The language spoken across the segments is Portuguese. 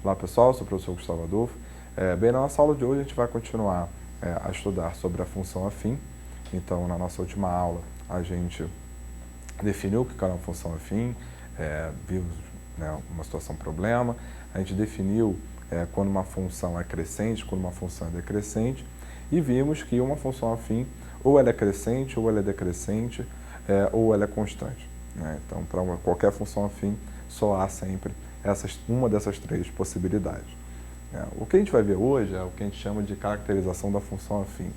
Olá pessoal, eu sou o professor Gustavo Adolfo. Bem, na nossa aula de hoje a gente vai continuar a estudar sobre a função afim. Então, na nossa última aula, a gente definiu o que era uma função afim, vimos, né, uma situação problema, a gente definiu quando uma função é crescente, quando uma função é decrescente, e vimos que uma função afim ou ela é crescente, ou ela é decrescente, ou ela é constante. Né? Então, para qualquer função afim, só há sempre uma dessas três possibilidades. O que a gente vai ver hoje é o que a gente chama de caracterização da função afim,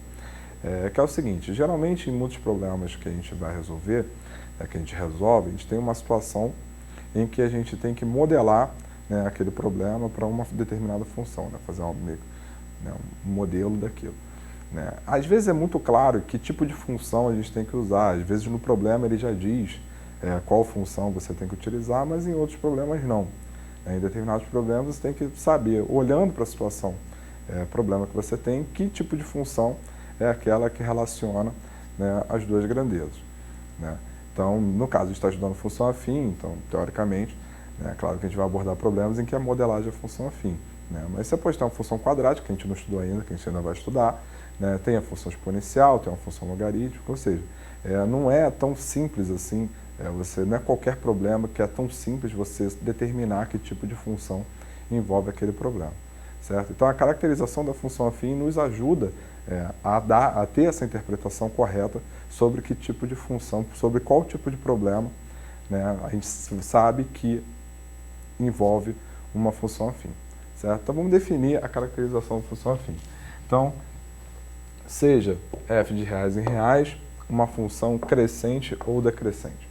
que é o seguinte: geralmente em muitos problemas que a gente vai resolver, que a gente resolve, a gente tem uma situação em que a gente tem que modelar, né, aquele problema para uma determinada função, né, fazer um modelo daquilo. Né. Às vezes é muito claro que tipo de função a gente tem que usar, às vezes no problema ele já diz qual função você tem que utilizar, mas em outros problemas não. Em determinados problemas você tem que saber, olhando para a situação, problema que você tem, que tipo de função é aquela que relaciona, né, as duas grandezas. Né? Então, no caso de estar estudando função afim, então, teoricamente, é claro que a gente vai abordar problemas em que a modelagem é função afim. Né? Mas você pode ter uma função quadrática, que a gente não estudou ainda, que a gente ainda vai estudar, né? Tem a função exponencial, tem uma função logarítmica, ou seja, não é tão simples assim, não é qualquer problema que é tão simples você determinar que tipo de função envolve aquele problema. Certo? Então, a caracterização da função afim nos ajuda a ter essa interpretação correta sobre que tipo de função, sobre qual tipo de problema, né, a gente sabe que envolve uma função afim. Certo? Então, vamos definir a caracterização da função afim. Então, seja f de reais em reais uma função crescente ou decrescente.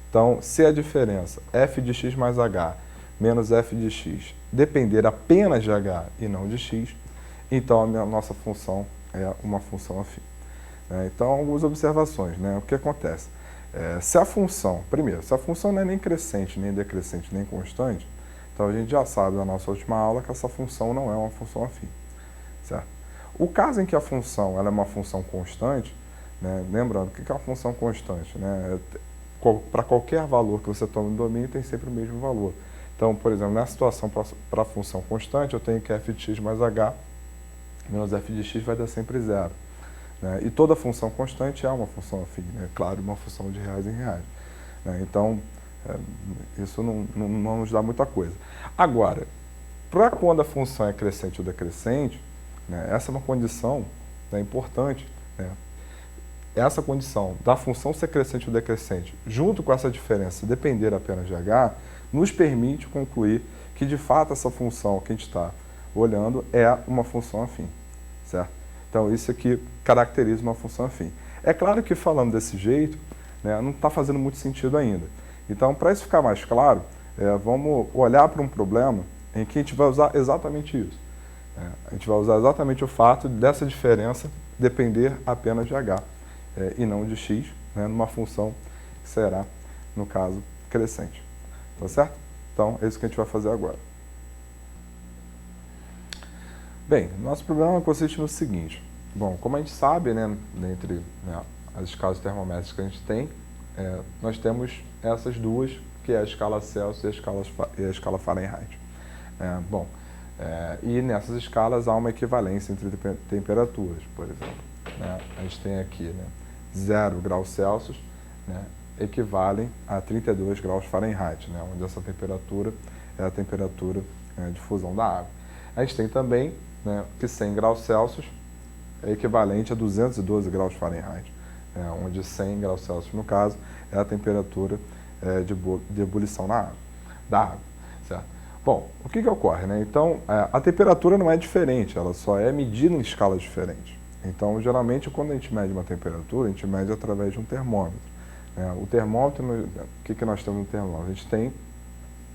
Então, se a diferença f de x mais h menos f de x depender apenas de h e não de x, então a nossa função é uma função afim. Então, algumas observações. Né? O que acontece? Se a função não é nem crescente, nem decrescente, nem constante, então a gente já sabe na nossa última aula que essa função não é uma função afim. Certo? O caso em que a função ela é uma função constante, né? Lembrando, o que é uma função constante? Né? Para qualquer valor que você tome no domínio, tem sempre o mesmo valor. Então, por exemplo, nessa situação, para a função constante, eu tenho que f de x mais h menos f de x vai dar sempre zero. Né? E toda função constante é uma função afim, né? Claro, uma função de reais em reais. Né? Então, isso não nos dá muita coisa. Agora, para quando a função é crescente ou decrescente, né, essa é uma condição, né, importante. Né? Essa condição da função ser crescente ou decrescente, junto com essa diferença depender apenas de h, nos permite concluir que, de fato, essa função que a gente está olhando é uma função afim. Certo? Então, isso aqui caracteriza uma função afim. É claro que, falando desse jeito, né, não está fazendo muito sentido ainda. Então, para isso ficar mais claro, vamos olhar para um problema em que a gente vai usar exatamente isso. A gente vai usar exatamente o fato dessa diferença depender apenas de h e não de x, né, numa função que será, no caso, crescente. Tá certo? Então, é isso que a gente vai fazer agora. Bem, nosso problema consiste no seguinte. Bom, como a gente sabe, né, entre as escalas termométricas que a gente tem, nós temos essas duas, que é a escala Celsius e a escala Fahrenheit. E nessas escalas há uma equivalência entre temperaturas, por exemplo. Né? A gente tem aqui, né, 0 graus Celsius, né, equivalem a 32 graus Fahrenheit, né, onde essa temperatura é a temperatura de fusão da água. A gente tem também, né, que 100 graus Celsius é equivalente a 212 graus Fahrenheit, onde 100 graus Celsius, no caso, é a temperatura de ebulição da água. Certo? Bom, o que ocorre? Né? Então, a temperatura não é diferente, ela só é medida em escalas diferentes. Então, geralmente, quando a gente mede uma temperatura, a gente mede através de um termômetro. O termômetro, o que nós temos no termômetro? A gente tem,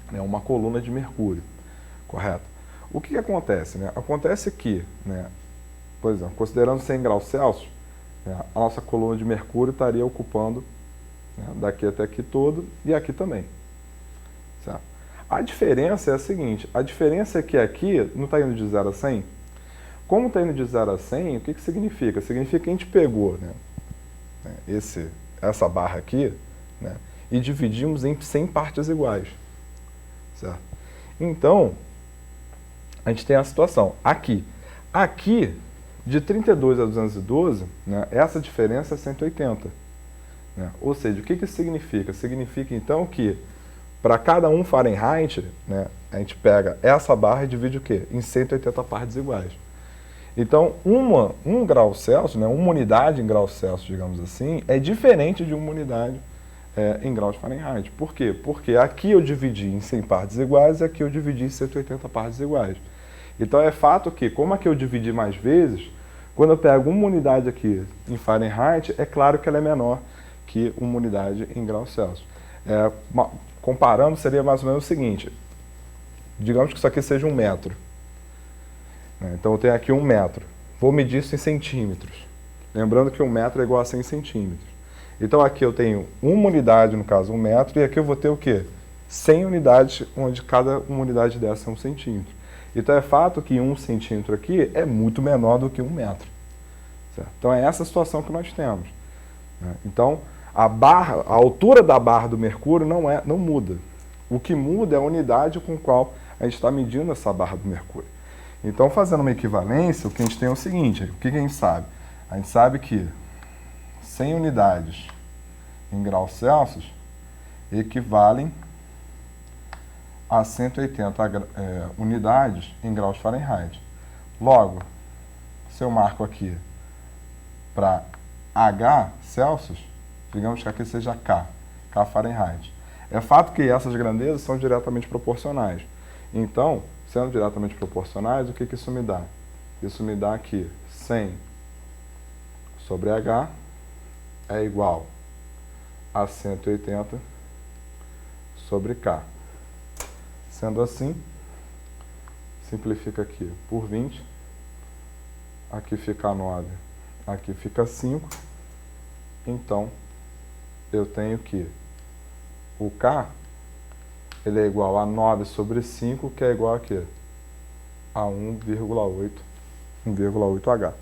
né, uma coluna de mercúrio, correto? O que acontece? Né? Acontece que, né, por exemplo, considerando 100 graus Celsius, né, a nossa coluna de mercúrio estaria ocupando, né, daqui até aqui todo e aqui também. Certo? A diferença é a seguinte, a diferença é que aqui não está indo de 0 a 100. Como está indo de 0 a 100, o que significa? Significa que a gente pegou, né, essa barra aqui, né, e dividimos em 100 partes iguais. Certo? Então, a gente tem a situação aqui. Aqui, de 32 a 212, né, essa diferença é 180. Né? Ou seja, o que isso significa? Significa, então, que para cada 1 Fahrenheit, né, a gente pega essa barra e divide o quê? Em 180 partes iguais. Então, 1 grau Celsius, né, uma unidade em graus Celsius, digamos assim, é diferente de uma unidade em graus Fahrenheit. Por quê? Porque aqui eu dividi em 100 partes iguais e aqui eu dividi em 180 partes iguais. Então, é fato que, como aqui eu dividi mais vezes, quando eu pego uma unidade aqui em Fahrenheit, é claro que ela é menor que uma unidade em graus Celsius. Comparando, seria mais ou menos o seguinte. Digamos que isso aqui seja 1 metro. Então, eu tenho aqui 1 metro. Vou medir isso em centímetros. Lembrando que 1 metro é igual a 100 centímetros. Então, aqui eu tenho uma unidade, no caso 1 metro, e aqui eu vou ter o quê? 100 unidades, onde cada uma unidade dessa é 1 centímetro. Então, é fato que 1 centímetro aqui é muito menor do que 1 metro. Certo? Então, é essa a situação que nós temos. Então, a altura da barra do mercúrio não muda. O que muda é a unidade com a qual a gente está medindo essa barra do mercúrio. Então, fazendo uma equivalência, o que a gente tem é o seguinte, o que a gente sabe? A gente sabe que 100 unidades em graus Celsius equivalem a 180 unidades em graus Fahrenheit. Logo, se eu marco aqui para H Celsius, digamos que aqui seja K Fahrenheit. É fato que essas grandezas são diretamente proporcionais. Então, sendo diretamente proporcionais, o que isso me dá? Isso me dá que 100 sobre H é igual a 180 sobre K. Sendo assim, simplifica aqui por 20, aqui fica 9, aqui fica 5, então eu tenho que o K ele é igual a 9 sobre 5, que é igual a quê? A 1,8H.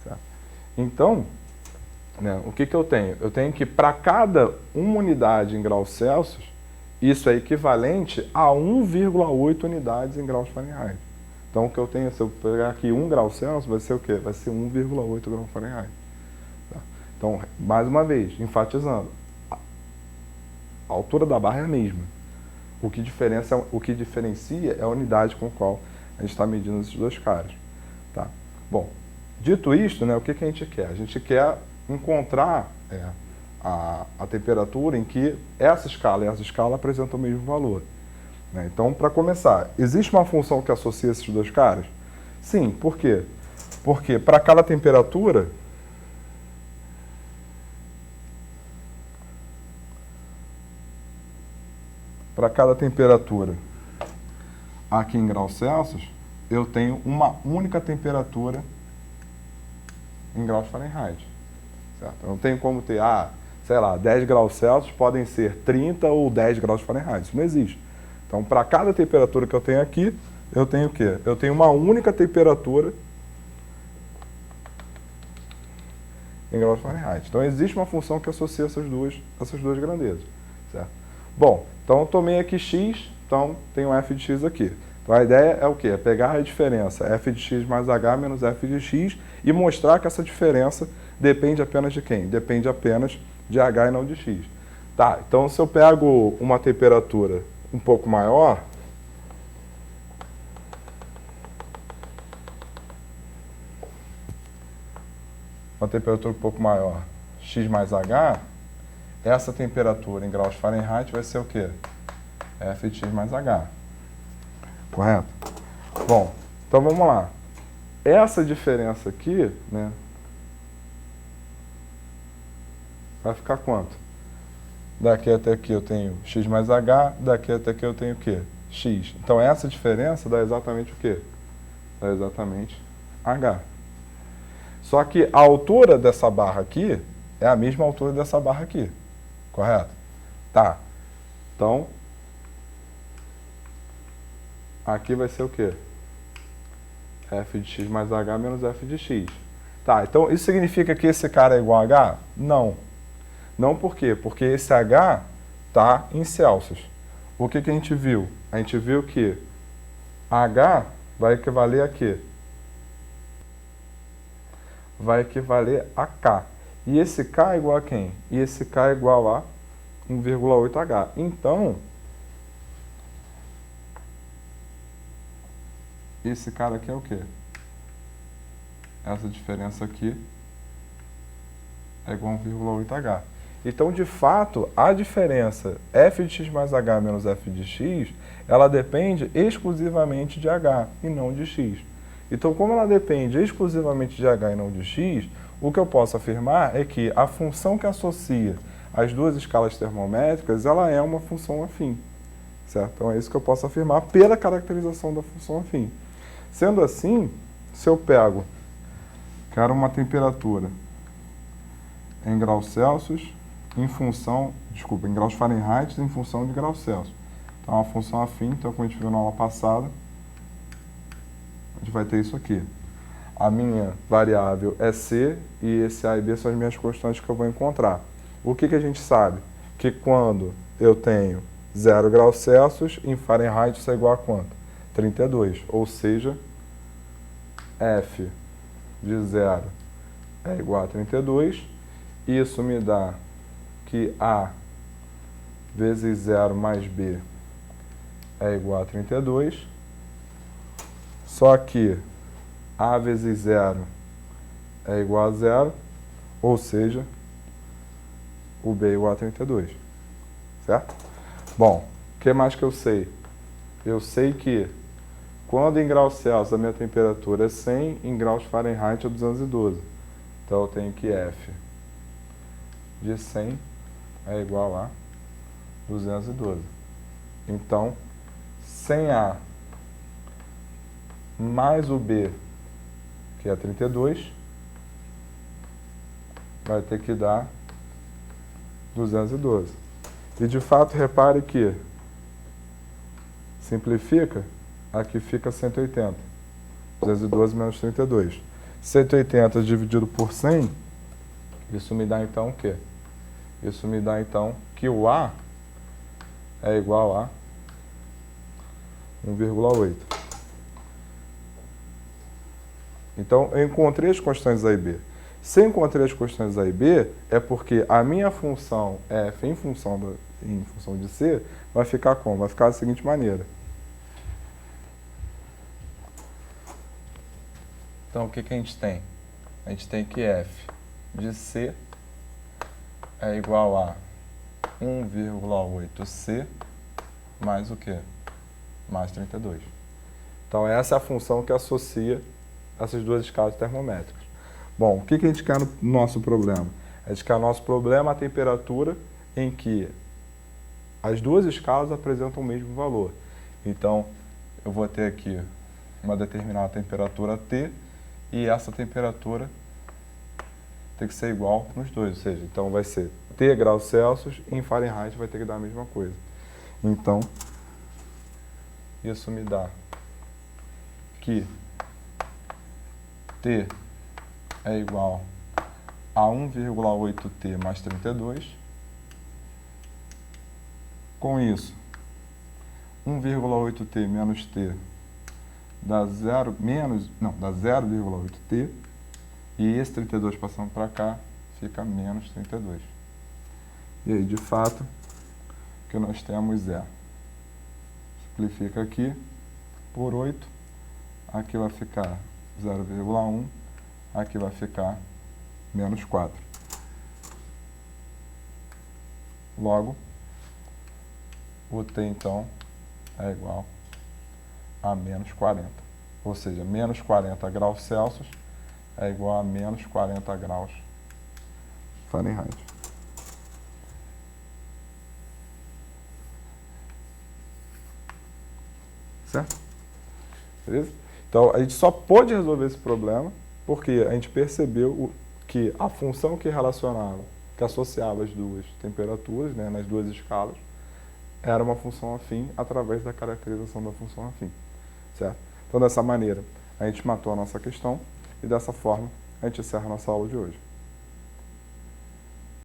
Certo? Então, né, o que eu tenho? Eu tenho que, para cada uma unidade em graus Celsius, isso é equivalente a 1,8 unidades em graus Fahrenheit. Então, o que eu tenho, se eu pegar aqui 1 grau Celsius, vai ser o quê? Vai ser 1,8 graus Fahrenheit. Tá? Então, mais uma vez, enfatizando, a altura da barra é a mesma. O que diferencia é a unidade com a qual a gente está medindo esses dois caras. Tá? Bom, dito isto, né, o que a gente quer? A gente quer encontrar a temperatura em que essa escala e essa escala apresentam o mesmo valor. Né? Então, para começar, existe uma função que associa esses dois caras? Sim, por quê? Porque para cada temperatura, aqui em graus Celsius, eu tenho uma única temperatura em graus Fahrenheit. Certo? Eu não tenho como ter, sei lá, 10 graus Celsius podem ser 30 ou 10 graus Fahrenheit. Isso não existe. Então, para cada temperatura que eu tenho aqui, eu tenho o quê? Eu tenho uma única temperatura em graus Fahrenheit. Então, existe uma função que associa essas duas grandezas. Certo? Bom, então eu tomei aqui x, então tem um f de x aqui. Então a ideia é o quê? É pegar a diferença f de x mais h menos f de x e mostrar que essa diferença depende apenas de quem? Depende apenas de h e não de x. Tá, então se eu pego uma temperatura um pouco maior, x mais h, essa temperatura em graus Fahrenheit vai ser o quê? F de x mais h. Correto? Bom, então vamos lá. Essa diferença aqui, né, vai ficar quanto? Daqui até aqui eu tenho x mais h, daqui até aqui eu tenho o quê? X. Então essa diferença dá exatamente o quê? Dá exatamente h. Só que a altura dessa barra aqui é a mesma altura dessa barra aqui. Correto? Tá. Então, aqui vai ser o quê? F de x mais h menos f de x. Tá, então isso significa que esse cara é igual a h? Não. Não por quê? Porque esse h está em Celsius. O que a gente viu? A gente viu que h vai equivaler a quê? Vai equivaler a K. E esse K é igual a quem? E esse K é igual a 1,8H. Então, esse cara aqui é o quê? Essa diferença aqui é igual a 1,8H. Então, de fato, a diferença f de x mais h menos f de x, ela depende exclusivamente de h e não de x. Então, como ela depende exclusivamente de h e não de x, o que eu posso afirmar é que a função que associa as duas escalas termométricas, ela é uma função afim. Certo? Então, é isso que eu posso afirmar pela caracterização da função afim. Sendo assim, se eu quero uma temperatura em graus Celsius em função, em graus Fahrenheit em função de graus Celsius. Então, é uma função afim, então, como a gente viu na aula passada, a gente vai ter isso aqui. A minha variável é C e esse A e B são as minhas constantes que eu vou encontrar. O que a gente sabe? Que quando eu tenho 0 graus Celsius, em Fahrenheit isso é igual a quanto? 32. Ou seja, F de 0 é igual a 32. Isso me dá que A vezes 0 mais B é igual a 32. Só que A vezes 0 é igual a 0, ou seja, o B é igual a 32. Certo? Bom, o que mais que eu sei? Eu sei que quando em graus Celsius a minha temperatura é 100, em graus Fahrenheit é 212. Então eu tenho que F de 100 é igual a 212. Então, 100A mais o B, que é 32, vai ter que dar 212. E de fato, repare que simplifica, aqui fica 180. 212 menos 32. 180 dividido por 100, isso me dá então o quê? Isso me dá então que o A é igual a 1,8. Então, eu encontrei as constantes A e B. Se eu encontrei as constantes A e B, é porque a minha função f em função de C vai ficar como? Vai ficar da seguinte maneira. Então, o que a gente tem? A gente tem que f de C é igual a 1,8C mais o quê? Mais 32. Então, essa é a função que associa essas duas escalas termométricas. Bom, o que a gente quer no nosso problema? A gente quer no nosso problema a temperatura em que as duas escalas apresentam o mesmo valor. Então, eu vou ter aqui uma determinada temperatura T e essa temperatura tem que ser igual nos dois, ou seja, então vai ser T graus Celsius e em Fahrenheit vai ter que dar a mesma coisa. Então, isso me dá que T é igual a 1,8T mais 32. Com isso, 1,8T menos T dá 0,8T. E esse 32 passando para cá, fica menos 32. E aí, de fato, o que nós temos é, simplifica aqui, por 8, aqui vai ficar 0,1, aqui vai ficar menos 4. Logo, o T, então, é igual a menos 40. Ou seja, menos 40 graus Celsius é igual a menos 40 graus Fahrenheit. Certo? Beleza? Então, a gente só pôde resolver esse problema porque a gente percebeu que a função que associava as duas temperaturas, né, nas duas escalas, era uma função afim através da caracterização da função afim. Certo? Então, dessa maneira, a gente matou a nossa questão e dessa forma a gente encerra a nossa aula de hoje.